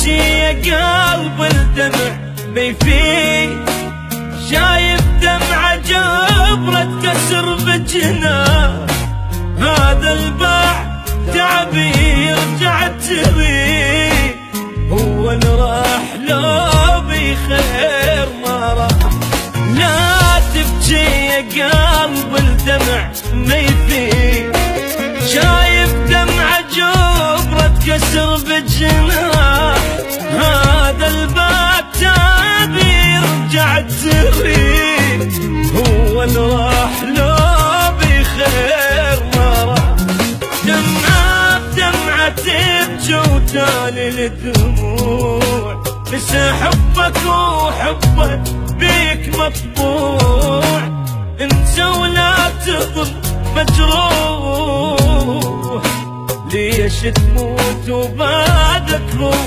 تبكي يا قلب الدمع بيفيد، شايف دمعة جبرة كسر بجناه، هذا الباع تعبي يرجع تريد، هو اللي راح لو بخير ما راح. لا تبكي يا قلب الدمع ما يفيد، شايف دمعة جبرة كسر بجناه، هذا الباب تابي يرجع تريد، هو اللي راح لو بخير ما راح. دمعة بدمعة تبكي وتالي الدموع، نسى حبك وحبك بيك مطبوع، انت ولا تظل مجروح، ليش تموت وبعدك روح.